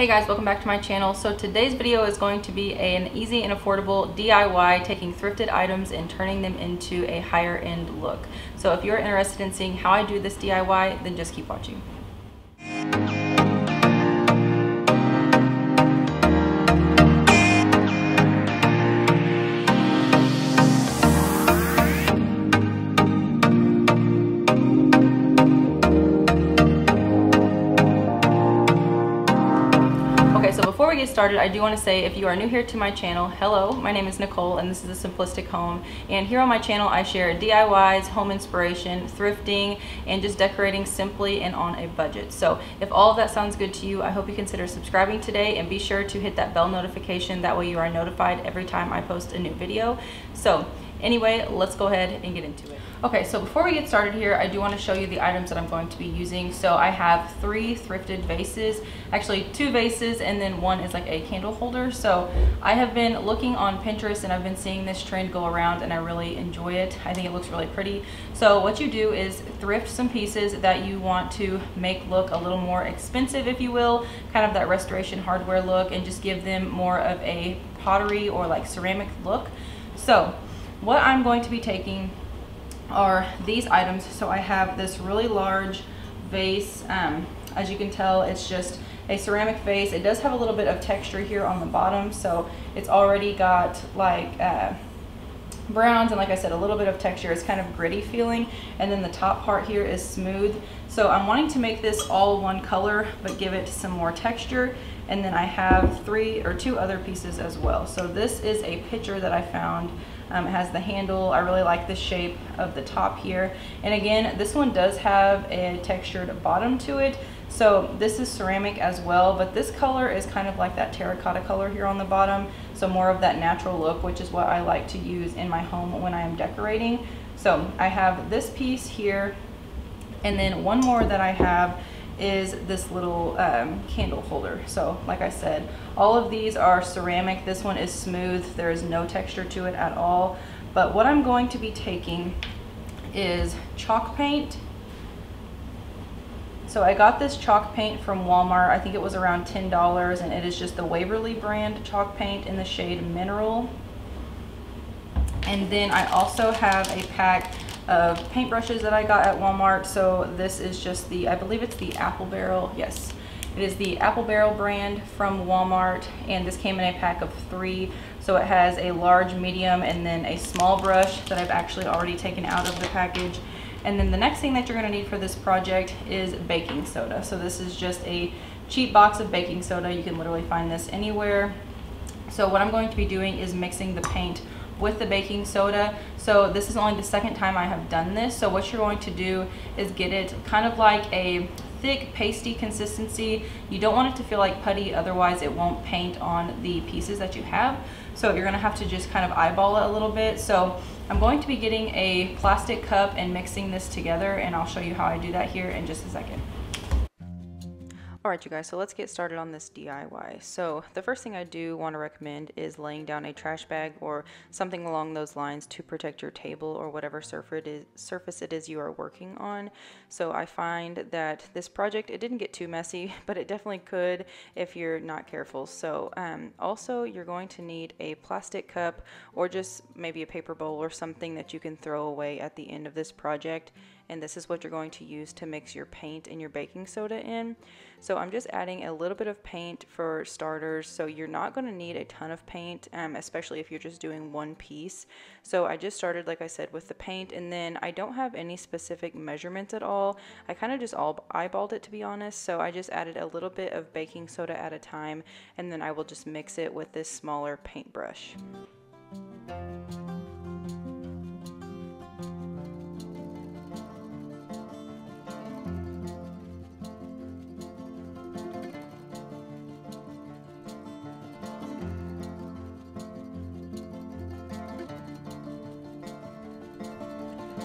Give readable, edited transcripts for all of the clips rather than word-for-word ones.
Hey guys, welcome back to my channel. So today's video is going to be an easy and affordable DIY, taking thrifted items and turning them into a higher end look. So if you're interested in seeing how I do this DIY, then just keep watching. Before we get started, I do want to say if you are new here to my channel, hello, my name is Nicole and this is A Simplistic Home, and here on my channel I share DIYs, home inspiration, thrifting, and just decorating simply and on a budget. So if all of that sounds good to you, I hope you consider subscribing today and be sure to hit that bell notification. That way you are notified every time I post a new video. So anyway, let's go ahead and get into it. Okay, so before we get started here, I do want to show you the items that I'm going to be using. So I have 3 thrifted vases, actually 2 vases, and then one is like a candle holder. So I have been looking on Pinterest and I've been seeing this trend go around and I really enjoy it. I think it looks really pretty. So what you do is thrift some pieces that you want to make look a little more expensive, if you will, kind of that restoration hardware look, and just give them more of a pottery or like ceramic look. So what I'm going to be taking are these items. So I have this really large vase. As you can tell, it's just a ceramic vase. It does have a little bit of texture here on the bottom, so it's already got like browns and, like I said, a little bit of texture. It's kind of gritty feeling, and then the top part here is smooth. So I'm wanting to make this all one color but give it some more texture. And then I have 2 other pieces as well. So this is a pitcher that I found. It has the handle. I really like the shape of the top here. And again, this one does have a textured bottom to it. So this is ceramic as well, but this color is kind of like that terracotta color here on the bottom. So more of that natural look, which is what I like to use in my home when I am decorating. So I have this piece here, and then one more that I have is this little candle holder. So like I said, all of these are ceramic. This one is smooth. There is no texture to it at all. But what I'm going to be taking is chalk paint. So I got this chalk paint from Walmart. I think it was around $10, and it is just the Waverly brand chalk paint in the shade Mineral. And then I also have a pack of paintbrushes that I got at Walmart. So this is just the, I believe it's the Apple Barrel. Yes, it is the Apple Barrel brand from Walmart, and this came in a pack of 3. So it has a large, medium, and then a small brush that I've actually already taken out of the package. And then the next thing that you're going to need for this project is baking soda. So this is just a cheap box of baking soda. You can literally find this anywhere. So what I'm going to be doing is mixing the paint with the baking soda. So this is only the 2nd time I have done this. So what you're going to do is get it kind of like a thick pasty consistency. You don't want it to feel like putty, otherwise it won't paint on the pieces that you have. So you're gonna have to just kind of eyeball it a little bit. So I'm going to be getting a plastic cup and mixing this together, and I'll show you how I do that here in just a second. Alright you guys, so let's get started on this DIY. So the first thing I do want to recommend is laying down a trash bag or something along those lines to protect your table or whatever surface it is you are working on. So I find that this project, it didn't get too messy, but it definitely could if you're not careful. So also you're going to need a plastic cup or just maybe a paper bowl or something that you can throw away at the end of this project. And this is what you're going to use to mix your paint and your baking soda in. So I'm just adding a little bit of paint for starters. So you're not going to need a ton of paint, especially if you're just doing one piece. So I just started, like I said, with the paint, and then I don't have any specific measurements at all. I kind of just all eyeballed it, to be honest. So I just added a little bit of baking soda at a time, and then I will just mix it with this smaller paintbrush.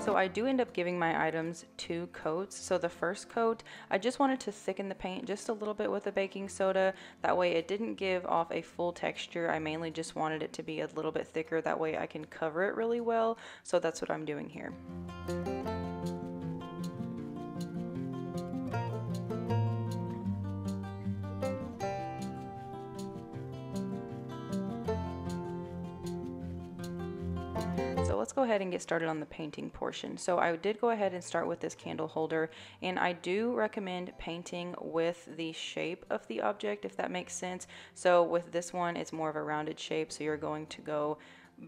So I do end up giving my items 2 coats. So the first coat, I just wanted to thicken the paint just a little bit with the baking soda. That way it didn't give off a full texture. I mainly just wanted it to be a little bit thicker. That way I can cover it really well. So that's what I'm doing here. let's go ahead and get started on the painting portion. So I did go ahead and start with this candle holder, and I do recommend painting with the shape of the object, if that makes sense. So with this one, it's more of a rounded shape, so you're going to go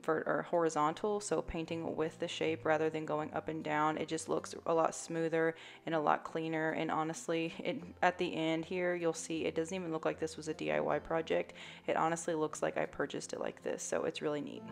or horizontal, so painting with the shape rather than going up and down. It just looks a lot smoother and a lot cleaner, and honestly, at the end here you'll see it doesn't even look like this was a DIY project. It honestly looks like I purchased it like this, so it's really neat.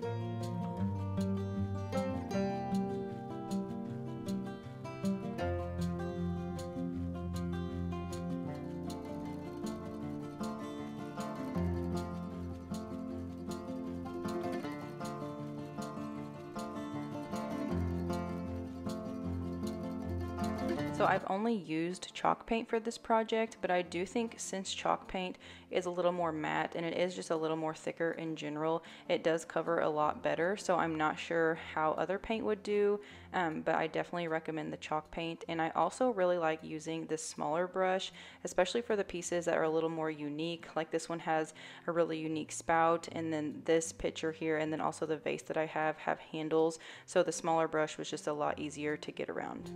So I've only used chalk paint for this project, but I do think since chalk paint is a little more matte and it is just a little more thicker in general, it does cover a lot better. So I'm not sure how other paint would do, but I definitely recommend the chalk paint. And I also really like using this smaller brush, especially for the pieces that are a little more unique. Like this one has a really unique spout, and then this picture here, and then also the vase that I have handles. So the smaller brush was just a lot easier to get around.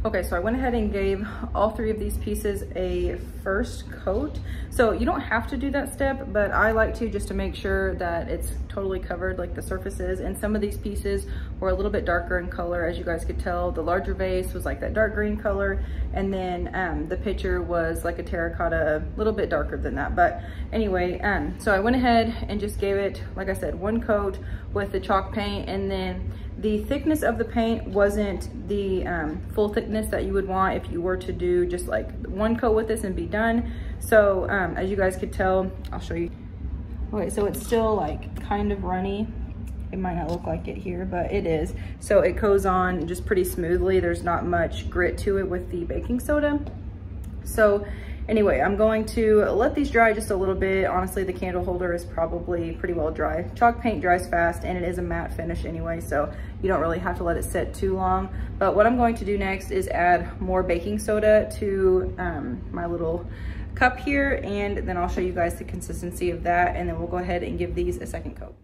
Okay, so I went ahead and gave all three of these pieces a first coat. So you don't have to do that step, but I like to, just to make sure that it's totally covered like the surface is. And some of these pieces were a little bit darker in color, as you guys could tell. The larger vase was like that dark green color, and then the picture was like a terracotta, a little bit darker than that. But anyway, so I went ahead and just gave it, like I said, one coat with the chalk paint, and then the thickness of the paint wasn't the full thickness that you would want if you were to do just like one coat with this and be done. So as you guys could tell, I'll show you. Okay, so it's still like kind of runny. It might not look like it here, but it is. So it goes on just pretty smoothly. There's not much grit to it with the baking soda. So anyway, I'm going to let these dry just a little bit. Honestly, the candle holder is probably pretty well dry. Chalk paint dries fast, and it is a matte finish anyway, so you don't really have to let it sit too long. But what I'm going to do next is add more baking soda to my little cup here, and then I'll show you guys the consistency of that, and then we'll go ahead and give these a second coat.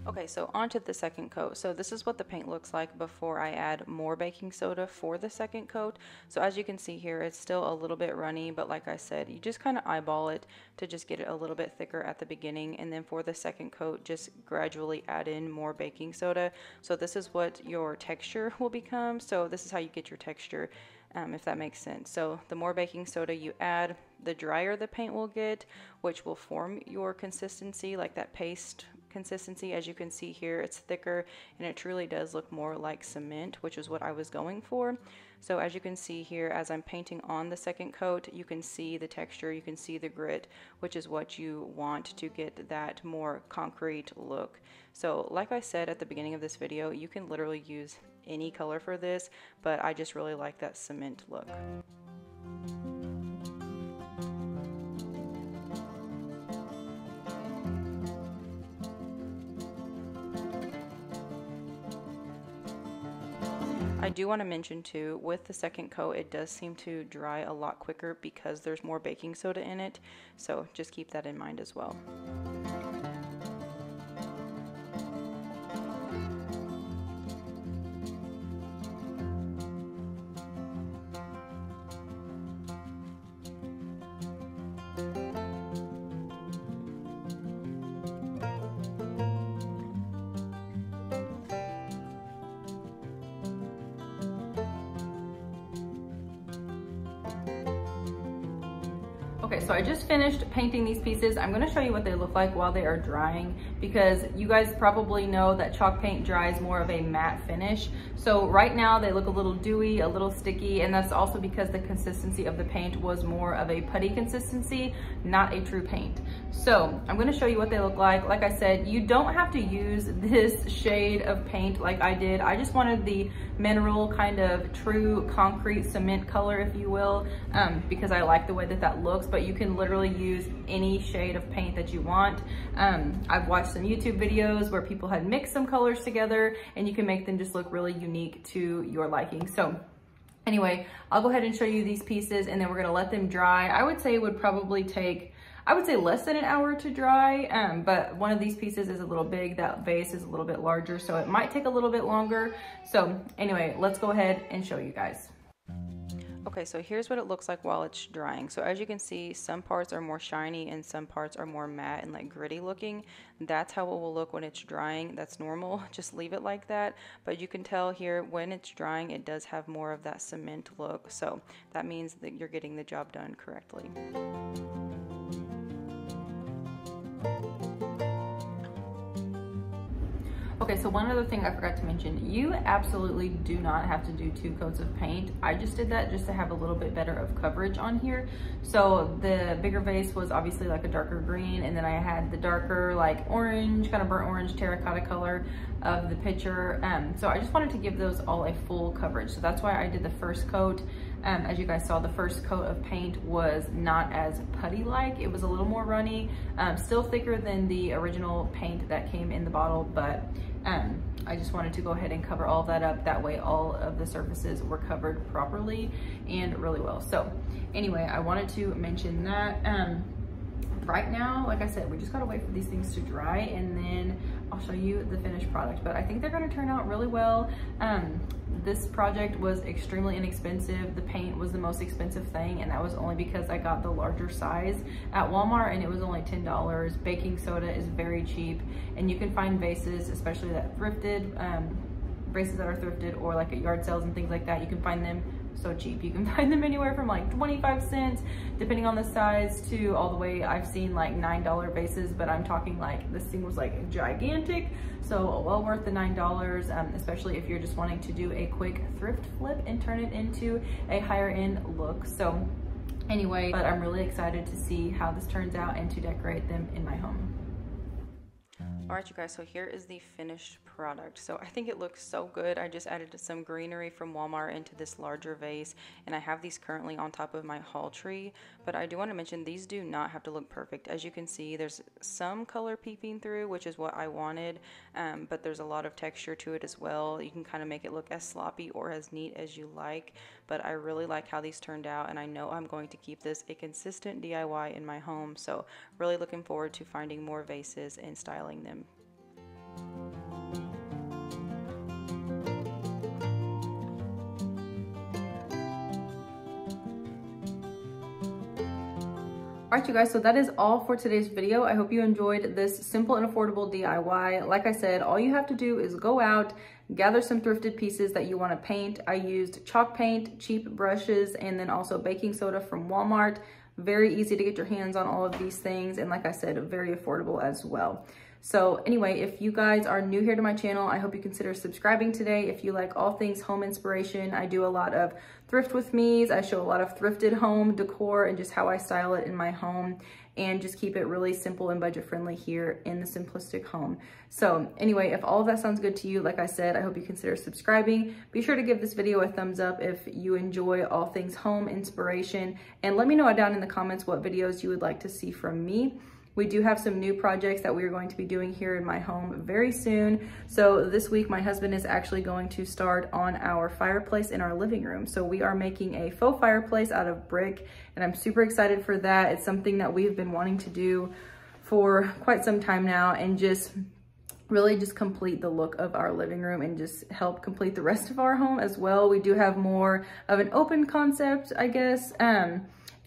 Okay, so on to the second coat. So this is what the paint looks like before I add more baking soda for the second coat. So as you can see here, it's still a little bit runny, but like I said, you just kind of eyeball it to just get it a little bit thicker at the beginning. And then for the second coat, just gradually add in more baking soda. So this is what your texture will become. So this is how you get your texture, if that makes sense. So the more baking soda you add, the drier the paint will get, which will form your consistency, like that paste consistency. As you can see here, it's thicker, and it truly does look more like cement, which is what I was going for. So as you can see here, as I'm painting on the second coat, you can see the texture, you can see the grit, which is what you want to get that more concrete look. So like I said at the beginning of this video, you can literally use any color for this, but I just really like that cement look. I do want to mention too, with the second coat, it does seem to dry a lot quicker because there's more baking soda in it. So just keep that in mind as well. Okay, so I just finished painting these pieces. I'm gonna show you what they look like while they are drying, because you guys probably know that chalk paint dries more of a matte finish. So right now they look a little dewy, a little sticky, and that's also because the consistency of the paint was more of a putty consistency, not a true paint. So I'm gonna show you what they look like. Like I said, you don't have to use this shade of paint like I did. I just wanted the mineral kind of true concrete cement color, if you will, because I like the way that that looks, but you can literally use any shade of paint that you want. I've watched some YouTube videos where people had mixed some colors together and you can make them just look really unique to your liking. So anyway, I'll go ahead and show you these pieces and then we're gonna let them dry. I would say it would probably take, I would say less than an hour to dry, but one of these pieces is a little big, that vase is a little bit larger, so it might take a little bit longer. So anyway, let's go ahead and show you guys. Okay, so here's what it looks like while it's drying. So as you can see, some parts are more shiny and some parts are more matte and like gritty looking. That's how it will look when it's drying. That's normal, just leave it like that. But you can tell here when it's drying, it does have more of that cement look. So that means that you're getting the job done correctly. Okay, so one other thing I forgot to mention, you absolutely do not have to do 2 coats of paint. I just did that just to have a little bit better of coverage on here. So the bigger vase was obviously like a darker green, and then I had the darker like orange, kind of burnt orange terracotta color of the picture. So I just wanted to give those all a full coverage. So that's why I did the first coat. As you guys saw, the first coat of paint was not as putty-like. It was a little more runny, still thicker than the original paint that came in the bottle, but I just wanted to go ahead and cover all of that up. That way all of the surfaces were covered properly and really well. So anyway, I wanted to mention that. Right now, like I said, we just gotta wait for these things to dry and then I'll show you the finished product, but I think they're gonna turn out really well. This project was extremely inexpensive. The paint was the most expensive thing, and that was only because I got the larger size at Walmart and it was only $10. Baking soda is very cheap, and you can find vases, especially that thrifted, vases that are thrifted or like at yard sales and things like that. You can find them so cheap. You can find them anywhere from like 25 cents, depending on the size, to all the way, I've seen like $9 vases, but I'm talking like this thing was like gigantic. So well worth the $9, especially if you're just wanting to do a quick thrift flip and turn it into a higher end look. So anyway, but I'm really excited to see how this turns out and to decorate them in my home. All right, you guys, so here is the finished product. So I think it looks so good. I just added some greenery from Walmart into this larger vase, and I have these currently on top of my haul tree. But I do want to mention, these do not have to look perfect. As you can see, there's some color peeping through, which is what I wanted, but there's a lot of texture to it as well. You can kind of make it look as sloppy or as neat as you like, but I really like how these turned out, and I know I'm going to keep this a consistent DIY in my home. So really looking forward to finding more vases and styling them. Alright you guys, so that is all for today's video. I hope you enjoyed this simple and affordable DIY. Like I said, all you have to do is go out, gather some thrifted pieces that you want to paint. I used chalk paint, cheap brushes, and then also baking soda from Walmart. Very easy to get your hands on all of these things, and like I said, very affordable as well. So anyway, if you guys are new here to my channel, I hope you consider subscribing today. If you like all things home inspiration, I do a lot of thrift with me's. I show a lot of thrifted home decor and just how I style it in my home, and just keep it really simple and budget friendly here in the simplistic home. So anyway, if all of that sounds good to you, like I said, I hope you consider subscribing. Be sure to give this video a thumbs up if you enjoy all things home inspiration, and let me know down in the comments what videos you would like to see from me. We do have some new projects that we are going to be doing here in my home very soon. So this week, my husband is actually going to start on our fireplace in our living room. So we are making a faux fireplace out of brick, and I'm super excited for that. It's something that we've been wanting to do for quite some time now, and just really just complete the look of our living room and just help complete the rest of our home as well. We do have more of an open concept, I guess.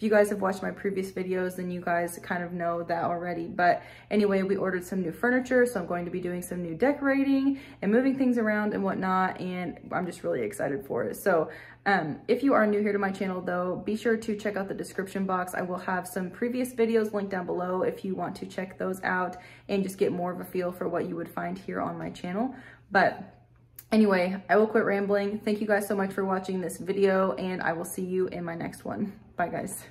If you guys have watched my previous videos, then you guys kind of know that already. But anyway, we ordered some new furniture, so I'm going to be doing some new decorating and moving things around and whatnot, and I'm just really excited for it. So if you are new here to my channel though, be sure to check out the description box. I will have some previous videos linked down below if you want to check those out and just get more of a feel for what you would find here on my channel. But anyway, I will quit rambling. Thank you guys so much for watching this video, and I will see you in my next one. Bye guys.